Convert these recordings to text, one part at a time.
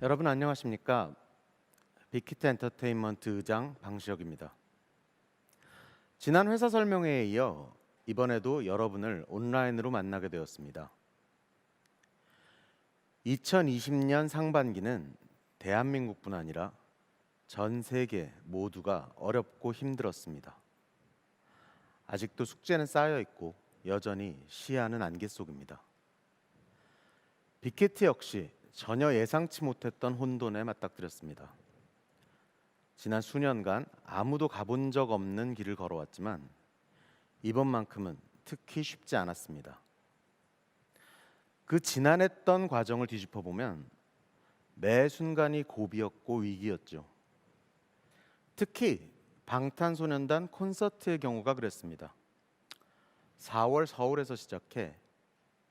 여러분 안녕하십니까? 빅히트 엔터테인먼트 의장 방시혁입니다. 지난 회사 설명회에 이어 이번에도 여러분을 온라인으로 만나게 되었습니다. 2020년 상반기는 대한민국뿐 아니라 전 세계 모두가 어렵고 힘들었습니다. 아직도 숙제는 쌓여 있고 여전히 시야는 안개 속입니다. 빅히트 역시 전혀 예상치 못했던 혼돈에 맞닥뜨렸습니다. 지난 수년간 아무도 가본 적 없는 길을 걸어왔지만 이번만큼은 특히 쉽지 않았습니다. 그 지난했던 과정을 뒤집어보면 매 순간이 고비였고 위기였죠. 특히 방탄소년단 콘서트의 경우가 그랬습니다. 4월 서울에서 시작해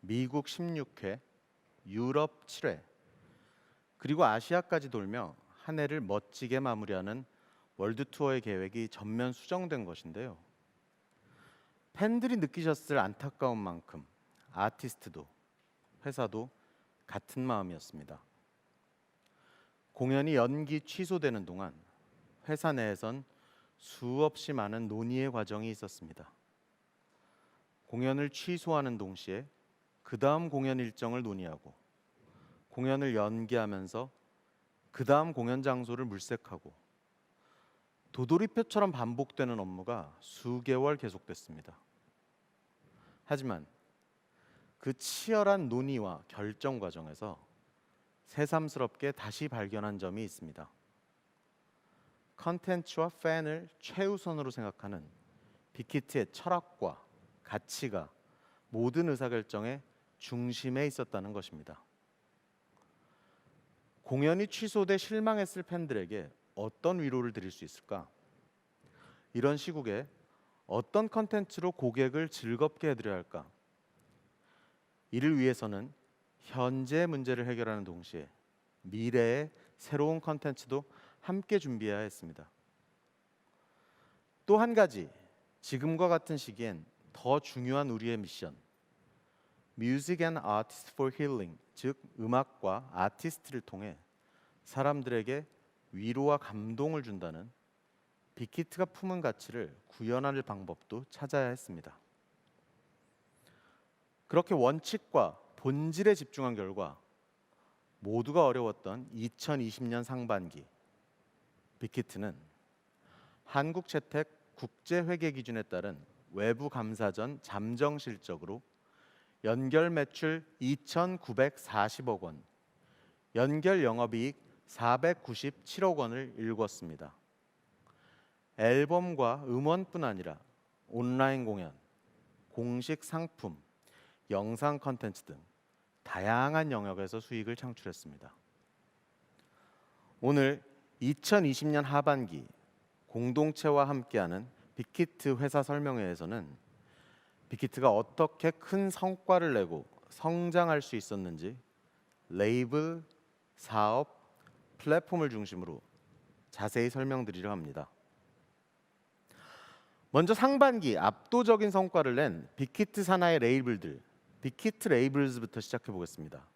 미국 16회, 유럽 7회, 그리고 아시아까지 돌며 한 해를 멋지게 마무리하는 월드 투어의 계획이 전면 수정된 것인데요. 팬들이 느끼셨을 안타까운 만큼 아티스트도 회사도 같은 마음이었습니다. 공연이 연기 취소되는 동안 회사 내에선 수없이 많은 논의의 과정이 있었습니다. 공연을 취소하는 동시에 그 다음 공연 일정을 논의하고 공연을 연기하면서 그 다음 공연 장소를 물색하고 도돌이표처럼 반복되는 업무가 수개월 계속됐습니다. 하지만 그 치열한 논의와 결정 과정에서 새삼스럽게 다시 발견한 점이 있습니다. 컨텐츠와 팬을 최우선으로 생각하는 빅히트의 철학과 가치가 모든 의사결정의 중심에 있었다는 것입니다. 공연이 취소돼 실망했을 팬들에게 어떤 위로를 드릴 수 있을까? 이런 시국에 어떤 컨텐츠로 고객을 즐겁게 해드려야 할까? 이를 위해서는 현재의 문제를 해결하는 동시에 미래의 새로운 컨텐츠도 함께 준비해야 했습니다. 또 한 가지, 지금과 같은 시기엔 더 중요한 우리의 미션, Music and Artists for Healing, 즉 음악과 아티스트를 통해 사람들에게 위로와 감동을 준다는 빅히트가 품은 가치를 구현할 방법도 찾아야 했습니다. 그렇게 원칙과 본질에 집중한 결과 모두가 어려웠던 2020년 상반기 빅히트는 한국채택 국제회계 기준에 따른 외부 감사 전 잠정 실적으로 연결 매출 2,940억 원, 연결 영업이익 497억 원을 일궜습니다. 앨범과 음원뿐 아니라 온라인 공연, 공식 상품, 영상 컨텐츠 등 다양한 영역에서 수익을 창출했습니다. 오늘 2020년 하반기 공동체와 함께하는 빅히트 회사 설명회에서는 빅히트가 어떻게 큰 성과를 내고 성장할 수 있었는지 레이블, 사업, 플랫폼을 중심으로 자세히 설명드리려 합니다. 먼저 상반기 압도적인 성과를 낸 빅히트 산하의 레이블들, 빅히트 레이블즈부터 시작해 보겠습니다.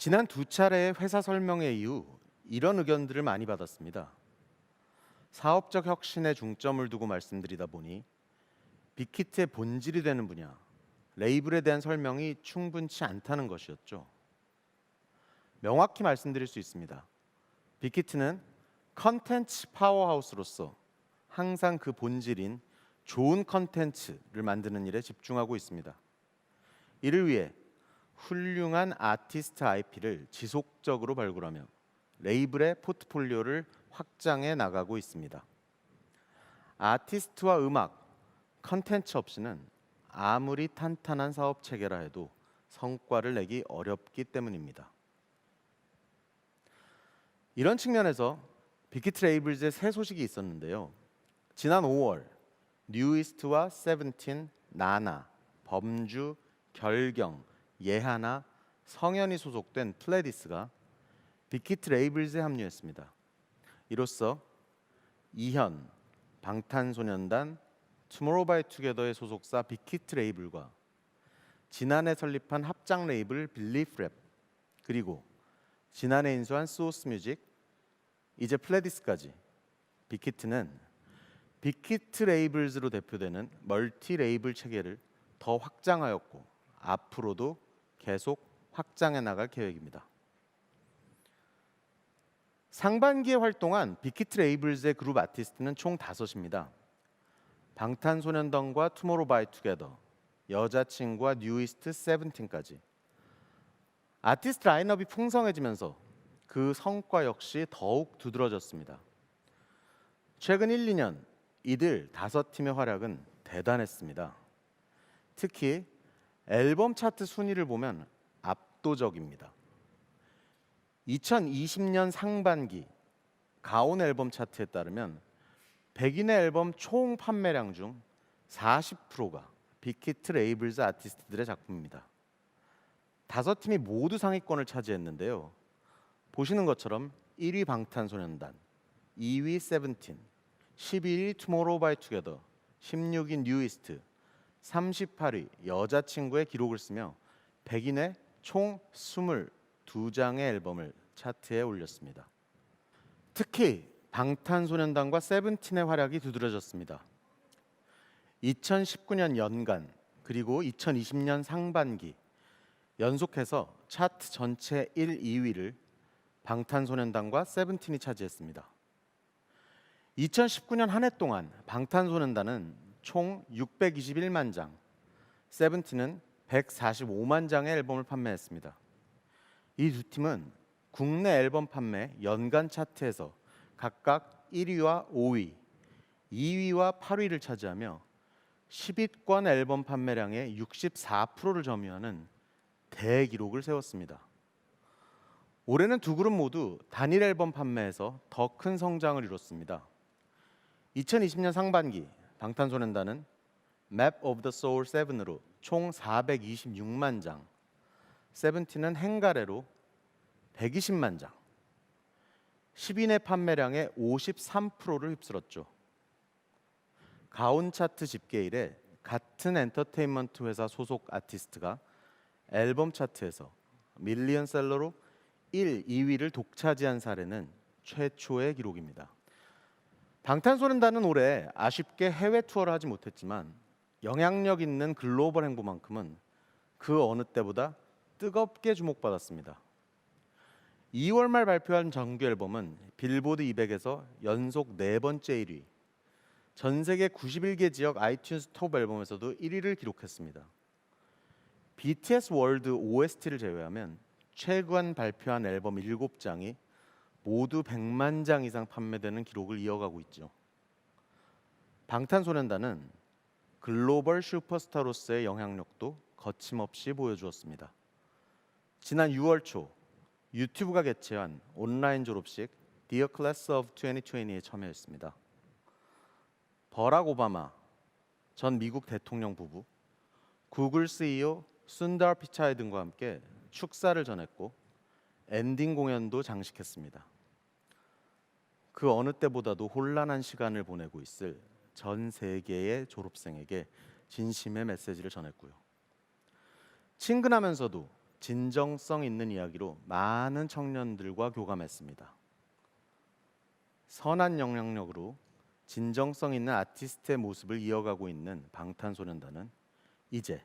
지난 두 차례의 회사 설명회 이후 이런 의견들을 많이 받았습니다. 사업적 혁신에 중점을 두고 말씀드리다 보니 빅히트의 본질이 되는 분야, 레이블에 대한 설명이 충분치 않다는 것이었죠. 명확히 말씀드릴 수 있습니다. 빅히트는 컨텐츠 파워하우스로서 항상 그 본질인 좋은 컨텐츠를 만드는 일에 집중하고 있습니다. 이를 위해 훌륭한 아티스트 IP를 지속적으로 발굴하며 레이블의 포트폴리오를 확장해 나가고 있습니다. 아티스트와 음악, 컨텐츠 없이는 아무리 탄탄한 사업 체계라 해도 성과를 내기 어렵기 때문입니다. 이런 측면에서 빅히트 레이블즈의 새 소식이 있었는데요. 지난 5월 뉴이스트와 세븐틴, 나나, 범주, 결경, 예하나, 성현이 소속된 플레디스가 빅히트 레이블즈에 합류했습니다. 이로써 이현, 방탄소년단, 투모로우바이투게더의 소속사 빅히트 레이블과 지난해 설립한 합작 레이블 빌리프랩, 그리고 지난해 인수한 소스뮤직, 이제 플레디스까지 빅히트는 빅히트 레이블즈로 대표되는 멀티 레이블 체계를 더 확장하였고 앞으로도 계속 확장해 나갈 계획입니다. 상반기에 활동한 빅히트 레이블즈의 그룹 아티스트는 총 5입니다. 방탄소년단과 투모로우바이투게더, 여자친구와 뉴이스트, 세븐틴까지. 아티스트 라인업이 풍성해지면서 그 성과 역시 더욱 두드러졌습니다. 최근 1, 2년 이들 5팀의 활약은 대단했습니다. 특히 앨범 차트 순위를 보면 압도적입니다. 2020년 상반기 가온 앨범 차트에 따르면 백인의 앨범 총 판매량 중 40%가 빅히트 레이블즈 아티스트들의 작품입니다. 5팀이 모두 상위권을 차지했는데요. 보시는 것처럼 1위 방탄소년단, 2위 세븐틴, 11위 투모로우바이투게더, 16위 뉴이스트, 38위 여자친구의 기록을 쓰며 백인의 총 22장의 앨범을 차트에 올렸습니다. 특히 방탄소년단과 세븐틴의 활약이 두드러졌습니다. 2019년 연간 그리고 2020년 상반기 연속해서 차트 전체 1, 2위를 방탄소년단과 세븐틴이 차지했습니다. 2019년 한 해 동안 방탄소년단은 총 621만 장, 세븐틴은 145만 장의 앨범을 판매했습니다. 이 두 팀은 국내 앨범 판매 연간 차트에서 각각 1위와 5위, 2위와 8위를 차지하며 10위권 앨범 판매량의 64%를 점유하는 대기록을 세웠습니다. 올해는 두 그룹 모두 단일 앨범 판매에서 더 큰 성장을 이뤘습니다. 2020년 상반기 방탄소년단은 Map of the Soul 7으로 총 426만 장, 세븐틴은 행가래로 120만 장, 10인의 판매량의 53%를 휩쓸었죠. 가온 차트 집계 이래 같은 엔터테인먼트 회사 소속 아티스트가 앨범 차트에서 밀리언셀러로 1, 2위를 독차지한 사례는 최초의 기록입니다. 방탄소년단은 올해 아쉽게 해외 투어를 하지 못했지만 영향력 있는 글로벌 행보만큼은 그 어느 때보다 뜨겁게 주목받았습니다. 2월 말 발표한 정규 앨범은 빌보드 200에서 연속 4번째 1위, 전 세계 91개 지역 아이튠즈 톱 앨범에서도 1위를 기록했습니다. BTS 월드 OST를 제외하면 최근 발표한 앨범 7장이 모두 100만 장 이상 판매되는 기록을 이어가고 있죠. 방탄소년단은 글로벌 슈퍼스타로서의 영향력도 거침없이 보여주었습니다. 지난 6월 초 유튜브가 개최한 온라인 졸업식 Dear Class of 2020에 참여했습니다. 버락 오바마 전 미국 대통령 부부, 구글 CEO 순달 피차이 등과 함께 축사를 전했고 엔딩 공연도 장식했습니다. 그 어느 때보다도 혼란한 시간을 보내고 있을 전 세계의 졸업생에게 진심의 메시지를 전했고요. 친근하면서도 진정성 있는 이야기로 많은 청년들과 교감했습니다. 선한 영향력으로 진정성 있는 아티스트의 모습을 이어가고 있는 방탄소년단은 이제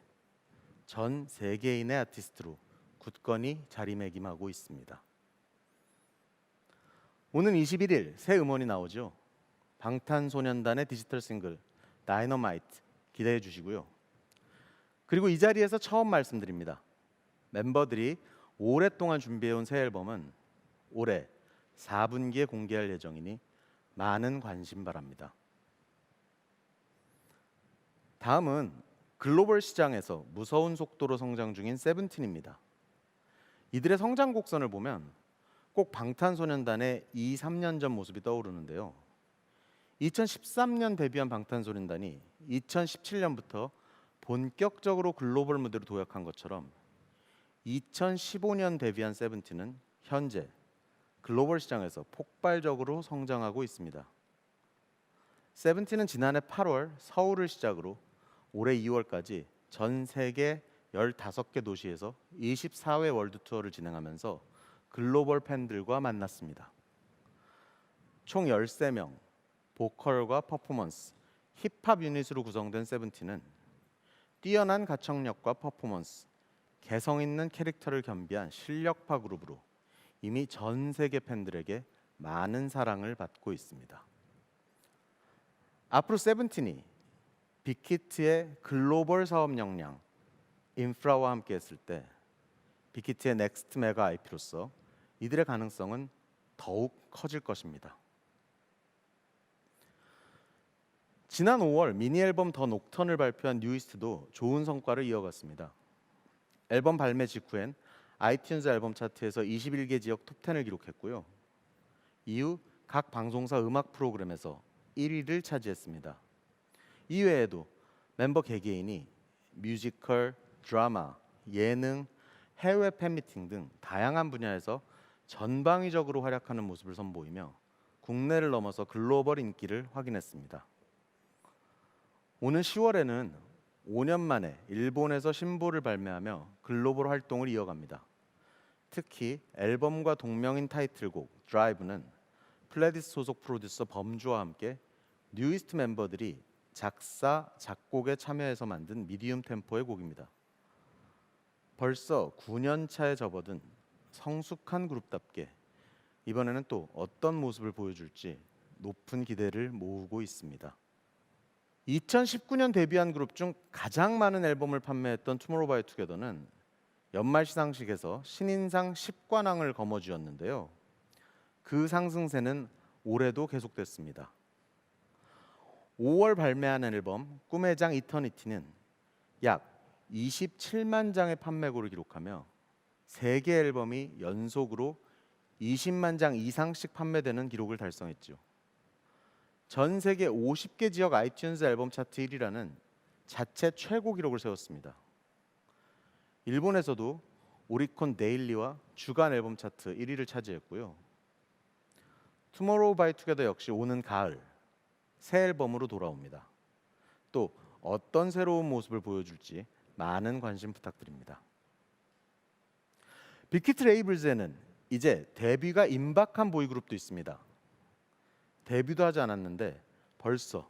전 세계인의 아티스트로 굳건히 자리매김하고 있습니다. 오는 21일 새 음원이 나오죠. 방탄소년단의 디지털 싱글 다이너마이트 기대해 주시고요. 그리고 이 자리에서 처음 말씀드립니다. 멤버들이 오랫동안 준비해온 새 앨범은 올해 4분기에 공개할 예정이니 많은 관심 바랍니다. 다음은 글로벌 시장에서 무서운 속도로 성장 중인 세븐틴입니다. 이들의 성장 곡선을 보면 꼭 방탄소년단의 2, 3년 전 모습이 떠오르는데요. 2013년 데뷔한 방탄소년단이 2017년부터 본격적으로 글로벌 무대로 도약한 것처럼 2015년 데뷔한 세븐틴은 현재 글로벌 시장에서 폭발적으로 성장하고 있습니다. 세븐틴은 지난해 8월 서울을 시작으로 올해 2월까지 전 세계 15개 도시에서 24회 월드 투어를 진행하면서 글로벌 팬들과 만났습니다. 총 13명, 보컬과 퍼포먼스, 힙합 유닛으로 구성된 세븐틴은 뛰어난 가창력과 퍼포먼스, 개성 있는 캐릭터를 겸비한 실력파 그룹으로 이미 전 세계 팬들에게 많은 사랑을 받고 있습니다. 앞으로 세븐틴이 빅히트의 글로벌 사업 역량, 인프라와 함께 했을 때 빅히트의 넥스트 메가 IP로서 이들의 가능성은 더욱 커질 것입니다. 지난 5월 미니 앨범 더 녹턴을 발표한 뉴이스트도 좋은 성과를 이어갔습니다. 앨범 발매 직후엔 아이튠즈 앨범 차트에서 21개 지역 톱10을 기록했고요. 이후 각 방송사 음악 프로그램에서 1위를 차지했습니다. 이외에도 멤버 개개인이 뮤지컬, 드라마, 예능, 해외 팬미팅 등 다양한 분야에서 전방위적으로 활약하는 모습을 선보이며 국내를 넘어서 글로벌 인기를 확인했습니다. 오는 10월에는 5년 만에 일본에서 신보를 발매하며 글로벌 활동을 이어갑니다. 특히 앨범과 동명인 타이틀곡 드라이브는 플레디스 소속 프로듀서 범주와 함께 뉴이스트 멤버들이 작사, 작곡에 참여해서 만든 미디움 템포의 곡입니다. 벌써 9년 차에 접어든 성숙한 그룹답게 이번에는 또 어떤 모습을 보여줄지 높은 기대를 모으고 있습니다. 2019년 데뷔한 그룹 중 가장 많은 앨범을 판매했던 투모로우바이투게더는 연말 시상식에서 신인상 10관왕을 거머쥐었는데요. 그 상승세는 올해도 계속됐습니다. 5월 발매한 앨범 꿈의 장 이터니티는 약 27만 장의 판매고를 기록하며 3개 앨범이 연속으로 20만 장 이상씩 판매되는 기록을 달성했죠. 전 세계 50개 지역 아이튠즈 앨범 차트 1위라는 자체 최고 기록을 세웠습니다. 일본에서도 오리콘 데일리와 주간 앨범 차트 1위를 차지했고요. 투모로우바이투게더 역시 오는 가을 새 앨범으로 돌아옵니다. 또 어떤 새로운 모습을 보여줄지 많은 관심 부탁드립니다. 빅히트 레이블즈에는 이제 데뷔가 임박한 보이그룹도 있습니다. 데뷔도 하지 않았는데 벌써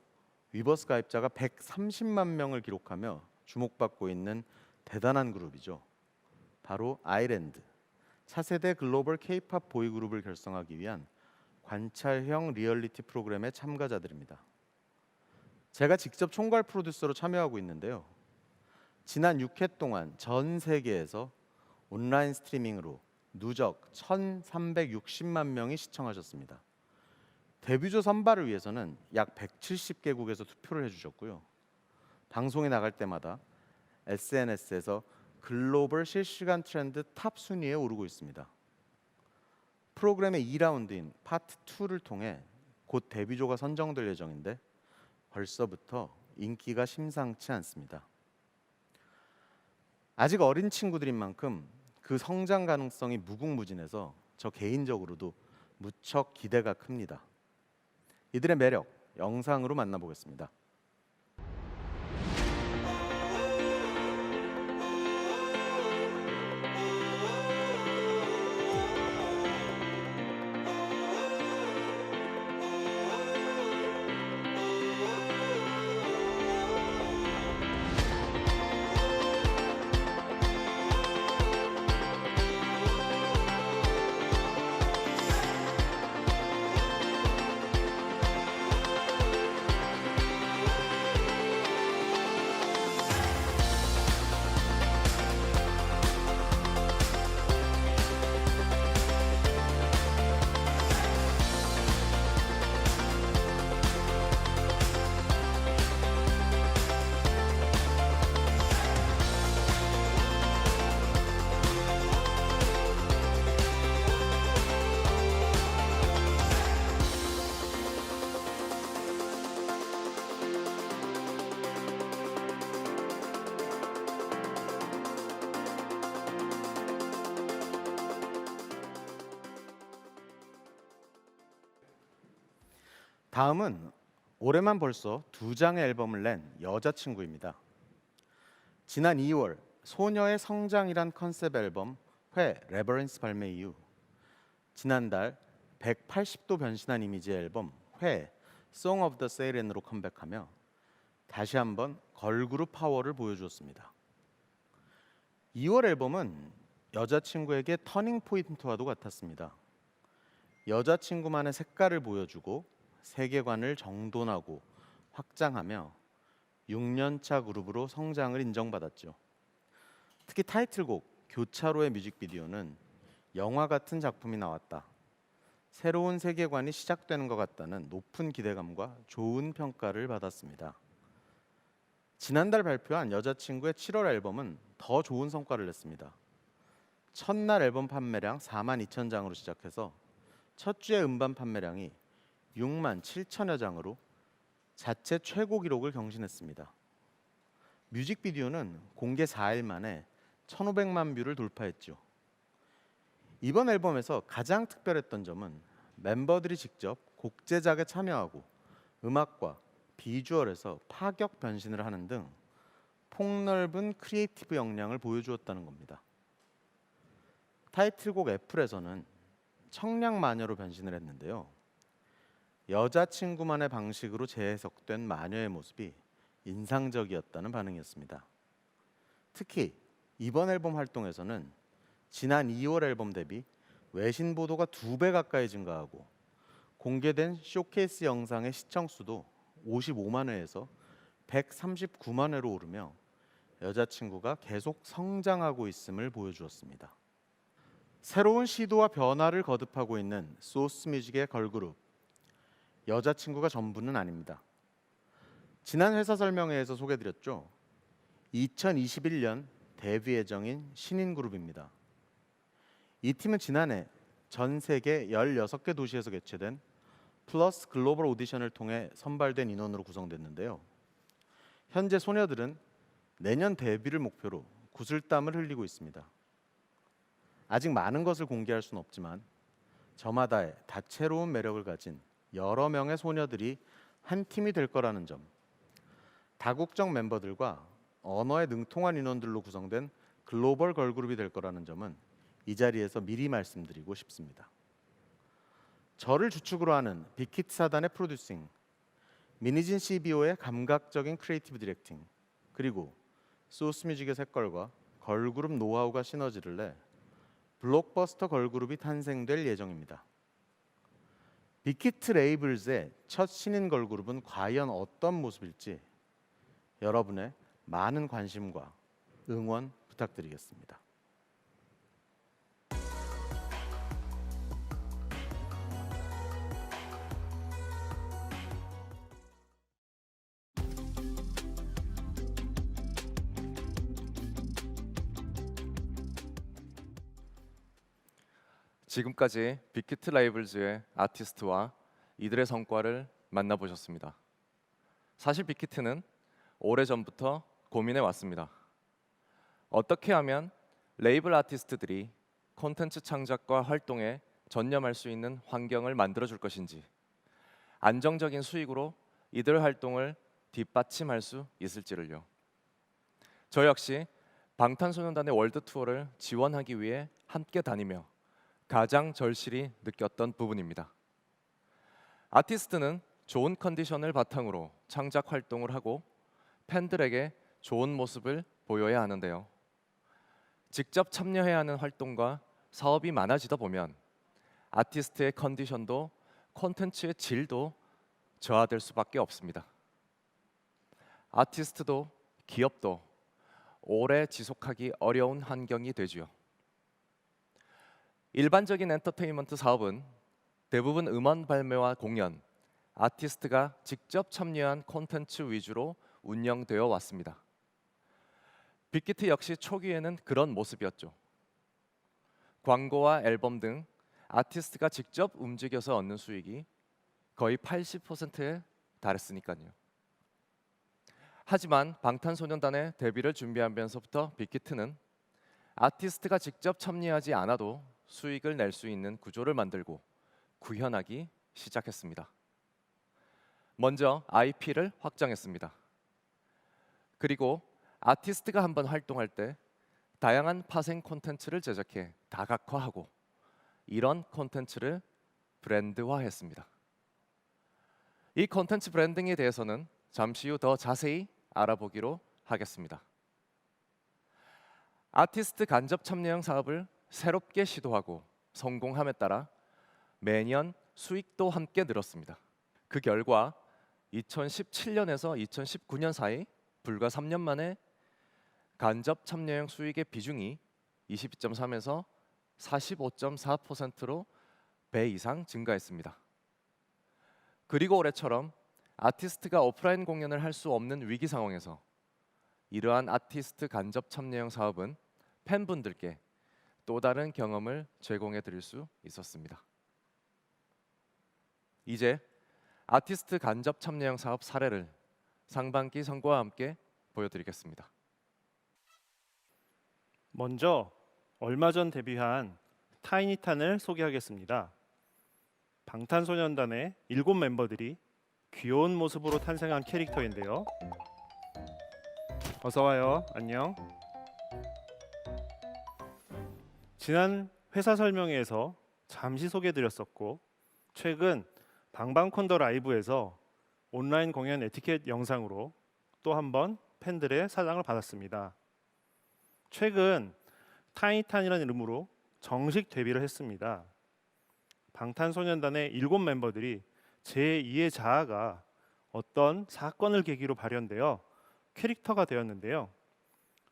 위버스 가입자가 130만 명을 기록하며 주목받고 있는 대단한 그룹이죠. 바로 아이랜드, 차세대 글로벌 K-팝 보이그룹을 결성하기 위한 관찰형 리얼리티 프로그램의 참가자들입니다. 제가 직접 총괄 프로듀서로 참여하고 있는데요. 지난 6회 동안 전 세계에서 온라인 스트리밍으로 누적 1,360만 명이 시청하셨습니다. 데뷔조 선발을 위해서는 약 170개국에서 투표를 해주셨고요. 방송에 나갈 때마다 SNS에서 글로벌 실시간 트렌드 탑 순위에 오르고 있습니다. 프로그램의 2라운드인 파트 2를 통해 곧 데뷔조가 선정될 예정인데 벌써부터 인기가 심상치 않습니다. 아직 어린 친구들인 만큼 그 성장 가능성이 무궁무진해서 저 개인적으로도 무척 기대가 큽니다. 이들의 매력 영상으로 만나보겠습니다. 다음은 올해만 벌써 2장의 앨범을 낸 여자친구입니다. 지난 2월 소녀의 성장이란 컨셉 앨범 회 레버런스 발매 이후 지난달 180도 변신한 이미지의 앨범 회 Song of the Siren으로 컴백하며 다시 한번 걸그룹 파워를 보여주었습니다. 2월 앨범은 여자친구에게 터닝 포인트와도 같았습니다. 여자친구만의 색깔을 보여주고 세계관을 정돈하고 확장하며 6년차 그룹으로 성장을 인정받았죠. 특히 타이틀곡 교차로의 뮤직비디오는 영화 같은 작품이 나왔다. 새로운 세계관이 시작되는 것 같다는 높은 기대감과 좋은 평가를 받았습니다. 지난달 발표한 여자친구의 7월 앨범은 더 좋은 성과를 냈습니다. 첫날 앨범 판매량 42,000장으로 시작해서 첫 주의 음반 판매량이 67,000여 장으로 자체 최고 기록을 경신했습니다. 뮤직비디오는 공개 4일 만에 1,500만 뷰를 돌파했죠. 이번 앨범에서 가장 특별했던 점은 멤버들이 직접 곡 제작에 참여하고 음악과 비주얼에서 파격 변신을 하는 등 폭넓은 크리에이티브 역량을 보여주었다는 겁니다. 타이틀곡 애플에서는 청량 마녀로 변신을 했는데요. 여자친구만의 방식으로 재해석된 마녀의 모습이 인상적이었다는 반응이었습니다. 특히 이번 앨범 활동에서는 지난 2월 앨범 대비 외신 보도가 2배 가까이 증가하고 공개된 쇼케이스 영상의 시청 수도 55만 회에서 139만 회로 오르며 여자친구가 계속 성장하고 있음을 보여주었습니다. 새로운 시도와 변화를 거듭하고 있는 소스 뮤직의 걸그룹 여자친구가 전부는 아닙니다. 지난 회사 설명회에서 소개드렸죠. 2021년 데뷔 예정인 신인 그룹입니다. 이 팀은 지난해 전 세계 16개 도시에서 개최된 플러스 글로벌 오디션을 통해 선발된 인원으로 구성됐는데요. 현재 소녀들은 내년 데뷔를 목표로 구슬땀을 흘리고 있습니다. 아직 많은 것을 공개할 수는 없지만 저마다의 다채로운 매력을 가진 여러 명의 소녀들이 한 팀이 될 거라는 점, 다국적 멤버들과 언어에 능통한 인원들로 구성된 글로벌 걸그룹이 될 거라는 점은 이 자리에서 미리 말씀드리고 싶습니다. 저를 주축으로 하는 빅히트 사단의 프로듀싱, 미니진 CBO의 감각적인 크리에이티브 디렉팅, 그리고 소스뮤직의 색깔과 걸그룹 노하우가 시너지를 내 블록버스터 걸그룹이 탄생될 예정입니다. 빅히트 레이블즈의 첫 신인 걸그룹은 과연 어떤 모습일지 여러분의 많은 관심과 응원 부탁드리겠습니다. 지금까지 빅히트 라이블즈의 아티스트와 이들의 성과를 만나보셨습니다. 사실 빅히트는 오래전부터 고민해 왔습니다. 어떻게 하면 레이블 아티스트들이 콘텐츠 창작과 활동에 전념할 수 있는 환경을 만들어 줄 것인지, 안정적인 수익으로 이들 활동을 뒷받침할 수 있을지를요. 저 역시 방탄소년단의 월드 투어를 지원하기 위해 함께 다니며 가장 절실히 느꼈던 부분입니다. 아티스트는 좋은 컨디션을 바탕으로 창작 활동을 하고 팬들에게 좋은 모습을 보여야 하는데요. 직접 참여해야 하는 활동과 사업이 많아지다 보면 아티스트의 컨디션도 콘텐츠의 질도 저하될 수밖에 없습니다. 아티스트도 기업도 오래 지속하기 어려운 환경이 되지요. 일반적인 엔터테인먼트 사업은 대부분 음원 발매와 공연, 아티스트가 직접 참여한 콘텐츠 위주로 운영되어 왔습니다. 빅히트 역시 초기에는 그런 모습이었죠. 광고와 앨범 등 아티스트가 직접 움직여서 얻는 수익이 거의 80%에 달했으니까요. 하지만 방탄소년단의 데뷔를 준비하면서부터 빅히트는 아티스트가 직접 참여하지 않아도 수익을 낼 수 있는 구조를 만들고 구현하기 시작했습니다. 먼저 IP를 확장했습니다. 그리고 아티스트가 한번 활동할 때 다양한 파생 콘텐츠를 제작해 다각화하고 이런 콘텐츠를 브랜드화했습니다. 이 콘텐츠 브랜딩에 대해서는 잠시 후 더 자세히 알아보기로 하겠습니다. 아티스트 간접 참여형 사업을 새롭게 시도하고 성공함에 따라 매년 수익도 함께 늘었습니다. 그 결과 2017년에서 2019년 사이 불과 3년 만에 간접 참여형 수익의 비중이 22.3에서 45.4%로 배 이상 증가했습니다. 그리고 올해처럼 아티스트가 오프라인 공연을 할 수 없는 위기 상황에서 이러한 아티스트 간접 참여형 사업은 팬분들께 또 다른 경험을 제공해 드릴 수 있었습니다. 이제 아티스트 간접 참여형 사업 사례를 상반기 성과와 함께 보여드리겠습니다. 먼저 얼마 전 데뷔한 타이니탄을 소개하겠습니다. 방탄소년단의 7멤버들이 귀여운 모습으로 탄생한 캐릭터인데요. 어서 와요. 안녕. 지난 회사 설명회에서 잠시 소개드렸었고 최근 방방콘더 라이브에서 온라인 공연 에티켓 영상으로 또 한 번 팬들의 사랑을 받았습니다. 최근 타이니탄이라는 이름으로 정식 데뷔를 했습니다. 방탄소년단의 7멤버들이 제2의 자아가 어떤 사건을 계기로 발현되어 캐릭터가 되었는데요.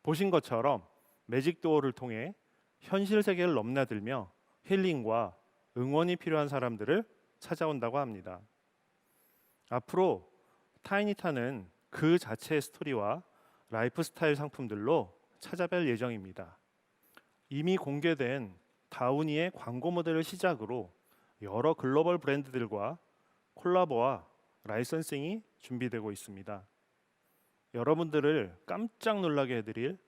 보신 것처럼 매직 도어를 통해 현실 세계를 넘나들며 힐링과 응원이 필요한 사람들을 찾아온다고 합니다. 앞으로 타이니탄은 그 자체의 스토리와 라이프 스타일 상품들로 찾아뵐 예정입니다. 이미 공개된 다우니의 광고 모델을 시작으로 여러 글로벌 브랜드들과 콜라보와 라이선싱이 준비되고 있습니다. 여러분들을 깜짝 놀라게 해드릴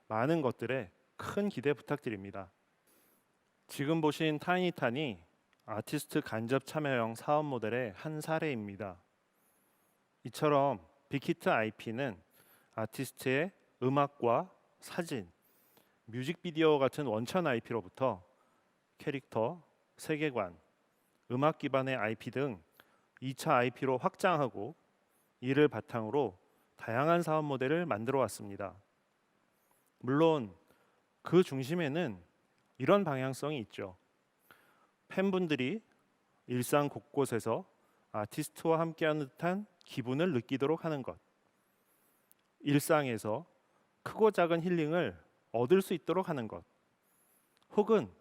많은 것들에 큰 기대 부탁드립니다. 지금 보신 타이니탄이 아티스트 간접 참여형 사업 모델의 한 사례입니다. 이처럼 빅히트 IP는 아티스트의 음악과 사진, 뮤직비디오 같은 원천 IP로부터 캐릭터, 세계관, 음악 기반의 IP 등 2차 IP로 확장하고 이를 바탕으로 다양한 사업 모델을 만들어 왔습니다. 물론 그 중심에는 이런 방향성이 있죠. 팬분들이 일상 곳곳에서 아티스트와 함께하는 듯한 기분을 느끼도록 하는 것. 일상에서 크고 작은 힐링을 얻을 수 있도록 하는 것. 혹은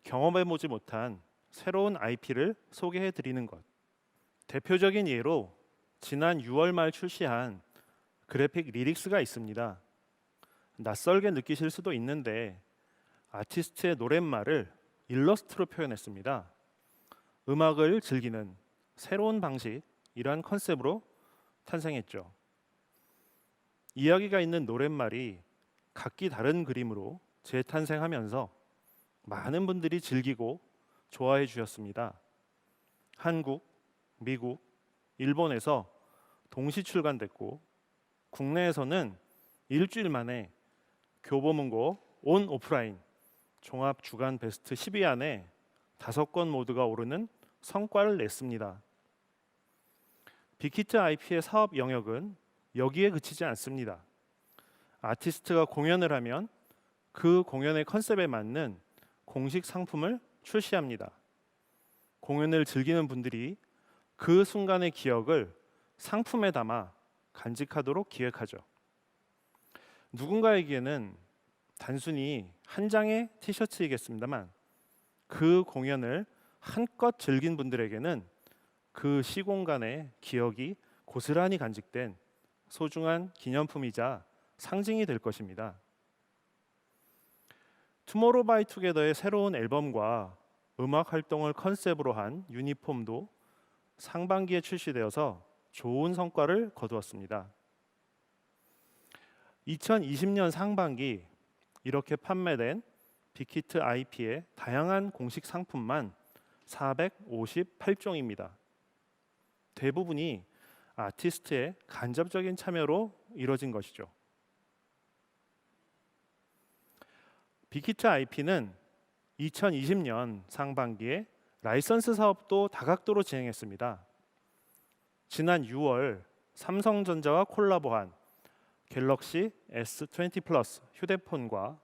경험해보지 못한 새로운 IP를 소개해 드리는 것. 대표적인 예로 지난 6월 말 출시한 그래픽 리릭스가 있습니다. 낯설게 느끼실 수도 있는데 아티스트의 노랫말을 일러스트로 표현했습니다. 음악을 즐기는 새로운 방식이란 컨셉으로 탄생했죠. 이야기가 있는 노랫말이 각기 다른 그림으로 재탄생하면서 많은 분들이 즐기고 좋아해 주셨습니다. 한국, 미국, 일본에서 동시 출간됐고 국내에서는 일주일 만에 교보문고 온 오프라인 종합 주간 베스트 10위 안에 5건 모두가 오르는 성과를 냈습니다. 빅히트 IP의 사업 영역은 여기에 그치지 않습니다. 아티스트가 공연을 하면 그 공연의 컨셉에 맞는 공식 상품을 출시합니다. 공연을 즐기는 분들이 그 순간의 기억을 상품에 담아 간직하도록 기획하죠. 누군가에게는 단순히 한 장의 티셔츠이겠습니다만 그 공연을 한껏 즐긴 분들에게는 그 시공간의 기억이 고스란히 간직된 소중한 기념품이자 상징이 될 것입니다. 투모로우바이투게더의 새로운 앨범과 음악 활동을 컨셉으로 한 유니폼도 상반기에 출시되어서 좋은 성과를 거두었습니다. 2020년 상반기 이렇게 판매된 빅히트 IP의 다양한 공식 상품만 458종입니다. 대부분이 아티스트의 간접적인 참여로 이뤄진 것이죠. 빅히트 IP는 2020년 상반기에 라이선스 사업도 다각도로 진행했습니다. 지난 6월 삼성전자와 콜라보한 갤럭시 S20 플러스 휴대폰과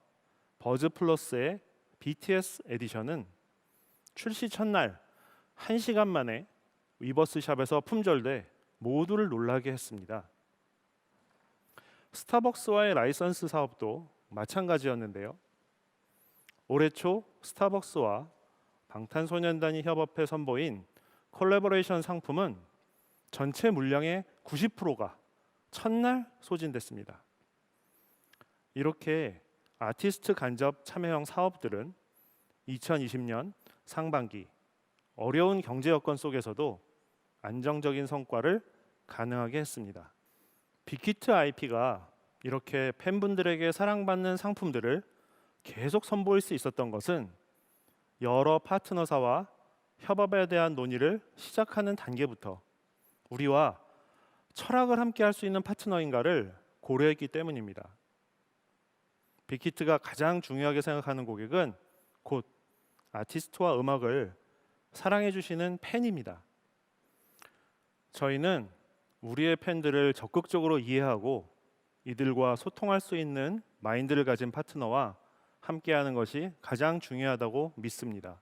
버즈 플러스의 BTS 에디션은 출시 첫날 1시간 만에 위버스샵에서 품절돼 모두를 놀라게 했습니다. 스타벅스와의 라이선스 사업도 마찬가지였는데요. 올해 초 스타벅스와 방탄소년단이 협업해 선보인 콜라보레이션 상품은 전체 물량의 90%가 첫날 소진됐습니다. 이렇게 아티스트 간접 참여형 사업들은 2020년 상반기 어려운 경제 여건 속에서도 안정적인 성과를 가능하게 했습니다. 빅히트 IP가 이렇게 팬분들에게 사랑받는 상품들을 계속 선보일 수 있었던 것은 여러 파트너사와 협업에 대한 논의를 시작하는 단계부터 우리와 철학을 함께 할 수 있는 파트너인가를 고려했기 때문입니다. 빅히트가 가장 중요하게 생각하는 고객은 곧 아티스트와 음악을 사랑해 주시는 팬입니다. 저희는 우리의 팬들을 적극적으로 이해하고 이들과 소통할 수 있는 마인드를 가진 파트너와 함께하는 것이 가장 중요하다고 믿습니다.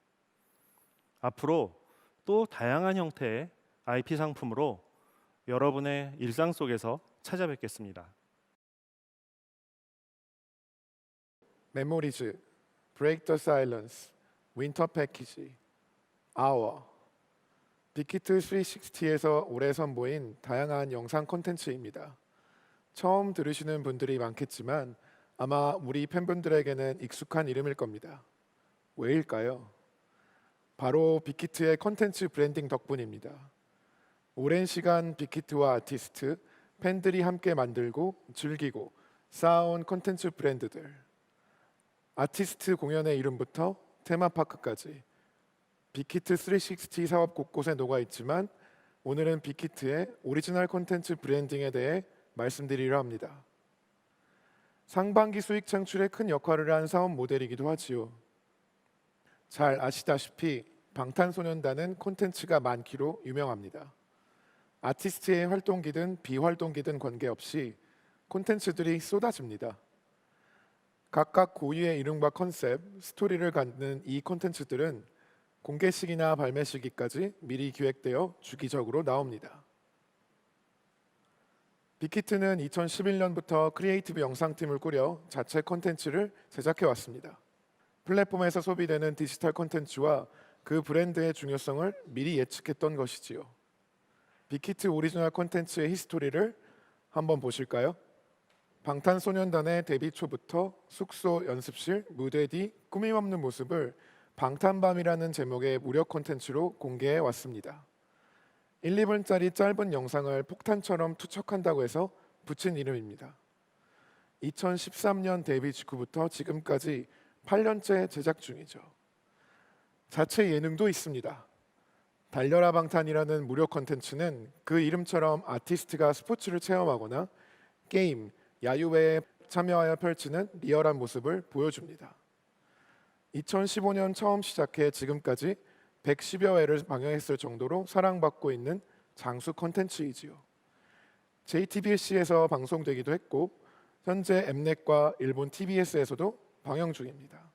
앞으로 또 다양한 형태의 IP 상품으로 여러분의 일상 속에서 찾아뵙겠습니다. 메모리즈, 브레이크 더 사일런스, 윈터 패키지, 아워, 빅히트 360에서 올해 선보인 다양한 영상 콘텐츠입니다. 처음 들으시는 분들이 많겠지만 아마 우리 팬분들에게는 익숙한 이름일 겁니다. 왜일까요? 바로 빅히트의 콘텐츠 브랜딩 덕분입니다. 오랜 시간 빅히트와 아티스트, 팬들이 함께 만들고 즐기고 쌓아온 콘텐츠 브랜드들. 아티스트 공연의 이름부터 테마파크까지 빅히트 360 사업 곳곳에 녹아 있지만 오늘은 빅히트의 오리지널 콘텐츠 브랜딩에 대해 말씀드리려 합니다. 상반기 수익 창출에 큰 역할을 한 사업 모델이기도 하지요. 잘 아시다시피 방탄소년단은 콘텐츠가 많기로 유명합니다. 아티스트의 활동기든 비활동기든 관계없이 콘텐츠들이 쏟아집니다. 각각 고유의 이름과 컨셉, 스토리를 갖는 이 콘텐츠들은 공개 시기나 발매 시기까지 미리 기획되어 주기적으로 나옵니다. 빅히트는 2011년부터 크리에이티브 영상팀을 꾸려 자체 콘텐츠를 제작해 왔습니다. 플랫폼에서 소비되는 디지털 콘텐츠와 그 브랜드의 중요성을 미리 예측했던 것이지요. 빅히트 오리지널 콘텐츠의 히스토리를 한번 보실까요? 방탄소년단의 데뷔 초부터 숙소, 연습실, 무대 뒤 꾸밈없는 모습을 방탄밤이라는 제목의 무료 콘텐츠로 공개해 왔습니다. 1, 2분짜리 짧은 영상을 폭탄처럼 투척한다고 해서 붙인 이름입니다. 2013년 데뷔 직후부터 지금까지 8년째 제작 중이죠. 자체 예능도 있습니다. 달려라 방탄이라는 무료 콘텐츠는 그 이름처럼 아티스트가 스포츠를 체험하거나 게임, 야유회에 참여하여 펼치는 리얼한 모습을 보여줍니다. 2015년 처음 시작해 지금까지 110여 회를 방영했을 정도로 사랑받고 있는 장수 콘텐츠이지요. JTBC에서 방송되기도 했고 현재 엠넷과 일본 TBS에서도 방영 중입니다.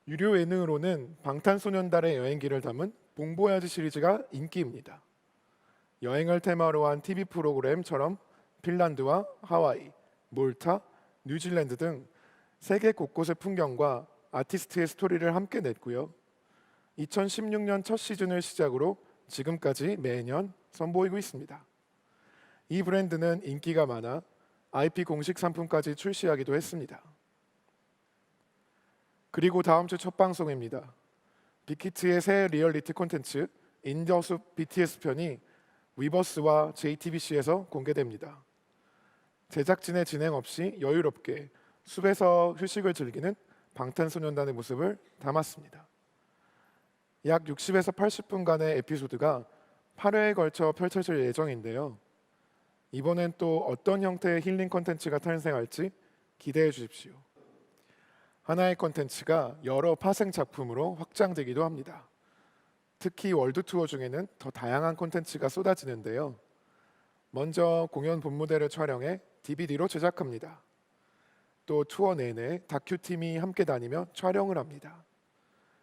유료 예능으로는 방탄소년단의 여행기를 담은 봉보야지 시리즈가 인기입니다. 여행을 테마로 한 TV 프로그램처럼 핀란드와 하와이, 몰타, 뉴질랜드 등 세계 곳곳의 풍경과 아티스트의 스토리를 함께 냈고요. 2016년 첫 시즌을 시작으로 지금까지 매년 선보이고 있습니다. 이 브랜드는 인기가 많아 IP 공식 상품까지 출시하기도 했습니다. 그리고 다음 주 첫 방송입니다. 빅히트의 새 리얼리티 콘텐츠 인더숲 BTS 편이 위버스와 JTBC에서 공개됩니다. 제작진의 진행 없이 여유롭게 숲에서 휴식을 즐기는 방탄소년단의 모습을 담았습니다. 약 60에서 80분간의 에피소드가 8회에 걸쳐 펼쳐질 예정인데요. 이번엔 또 어떤 형태의 힐링 콘텐츠가 탄생할지 기대해 주십시오. 하나의 콘텐츠가 여러 파생 작품으로 확장되기도 합니다. 특히 월드 투어 중에는 더 다양한 콘텐츠가 쏟아지는데요. 먼저 공연 본무대를 촬영해 DVD로 제작합니다. 또 투어 내내 다큐팀이 함께 다니며 촬영을 합니다.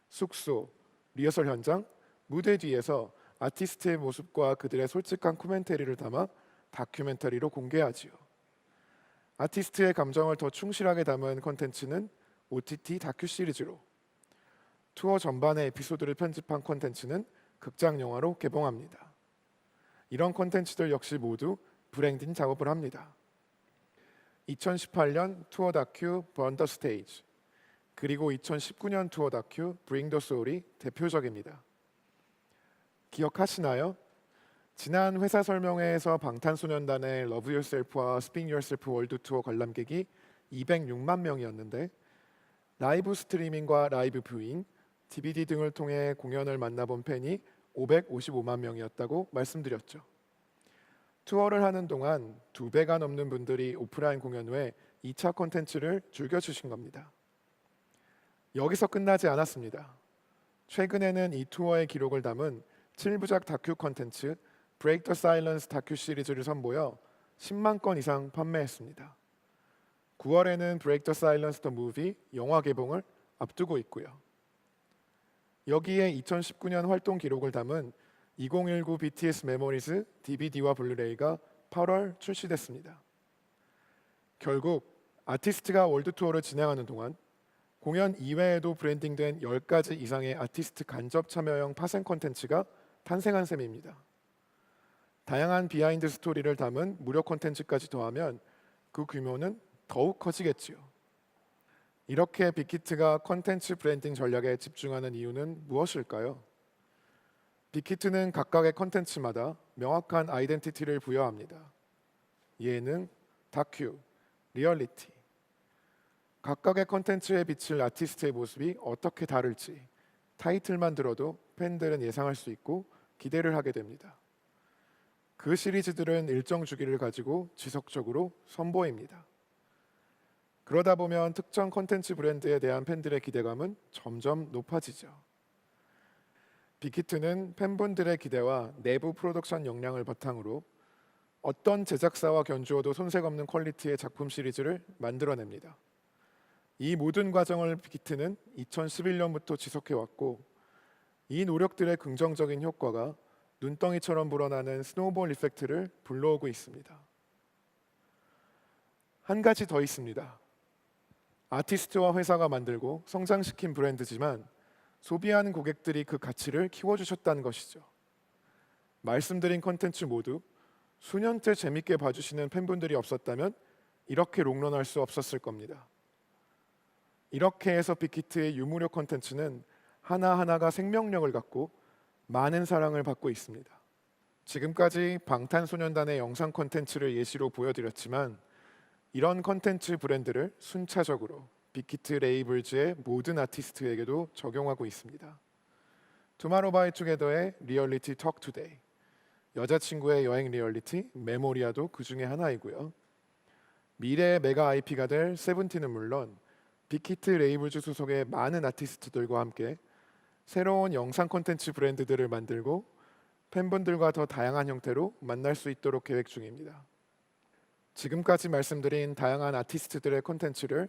숙소, 리허설 현장, 무대 뒤에서 아티스트의 모습과 그들의 솔직한 코멘터리를 담아 다큐멘터리로 공개하지요. 아티스트의 감정을 더 충실하게 담은 콘텐츠는 OTT 다큐 시리즈로, 투어 전반의 에피소드를 편집한 콘텐츠는 극장 영화로 개봉합니다. 이런 콘텐츠들 역시 모두 브랜딩 작업을 합니다. 2018년 투어 다큐 Burn the Stage, 그리고 2019년 투어 다큐 Bring the Soul이 대표적입니다. 기억하시나요? 지난 회사 설명회에서 방탄소년단의 Love Yourself와 Spin Yourself 월드 투어 관람객이 206만 명이었는데, 라이브 스트리밍과 라이브 뷰잉, DVD 등을 통해 공연을 만나본 팬이 555만 명이었다고 말씀드렸죠. 투어를 하는 동안 2배가 넘는 분들이 오프라인 공연 후에 2차 콘텐츠를 즐겨주신 겁니다. 여기서 끝나지 않았습니다. 최근에는 이 투어의 기록을 담은 7부작 다큐 콘텐츠 Break the Silence 다큐 시리즈를 선보여 10만 건 이상 판매했습니다. 9월에는 Break the Silence the Movie 영화 개봉을 앞두고 있고요. 여기에 2019년 활동 기록을 담은 2019 BTS Memories DVD와 블루레이가 8월 출시됐습니다. 결국 아티스트가 월드 투어를 진행하는 동안 공연 이외에도 브랜딩된 10가지 이상의 아티스트 간접 참여형 파생 콘텐츠가 탄생한 셈입니다. 다양한 비하인드 스토리를 담은 무료 콘텐츠까지 더하면 그 규모는 더욱 커지겠지요. 이렇게 빅히트가 콘텐츠 브랜딩 전략에 집중하는 이유는 무엇일까요? 빅히트는 각각의 콘텐츠마다 명확한 아이덴티티를 부여합니다. 예능, 다큐, 리얼리티. 각각의 콘텐츠에 비칠 아티스트의 모습이 어떻게 다를지 타이틀만 들어도 팬들은 예상할 수 있고 기대를 하게 됩니다. 그 시리즈들은 일정 주기를 가지고 지속적으로 선보입니다. 그러다 보면 특정 콘텐츠 브랜드에 대한 팬들의 기대감은 점점 높아지죠. 빅히트는 팬분들의 기대와 내부 프로덕션 역량을 바탕으로 어떤 제작사와 견주어도 손색 없는 퀄리티의 작품 시리즈를 만들어냅니다. 이 모든 과정을 빅히트는 2011년부터 지속해왔고, 이 노력들의 긍정적인 효과가 눈덩이처럼 불어나는 스노우볼 이펙트를 불러오고 있습니다. 한 가지 더 있습니다. 아티스트와 회사가 만들고 성장시킨 브랜드지만 소비하는 고객들이 그 가치를 키워주셨다는 것이죠. 말씀드린 콘텐츠 모두 수년째 재밌게 봐주시는 팬분들이 없었다면 이렇게 롱런할 수 없었을 겁니다. 이렇게 해서 빅히트의 유무료 콘텐츠는 하나하나가 생명력을 갖고 많은 사랑을 받고 있습니다. 지금까지 방탄소년단의 영상 콘텐츠를 예시로 보여드렸지만 이런 콘텐츠 브랜드를 순차적으로 빅히트 레이블즈의 모든 아티스트에게도 적용하고 있습니다. 투마로우바이투게더의 리얼리티 톡 투데이, 여자친구의 여행 리얼리티 메모리아도 그 중에 하나이고요. 미래의 메가 IP가 될 세븐틴은 물론 빅히트 레이블즈 소속의 많은 아티스트들과 함께 새로운 영상 콘텐츠 브랜드들을 만들고 팬분들과 더 다양한 형태로 만날 수 있도록 계획 중입니다. 지금까지 말씀드린 다양한 아티스트들의 콘텐츠를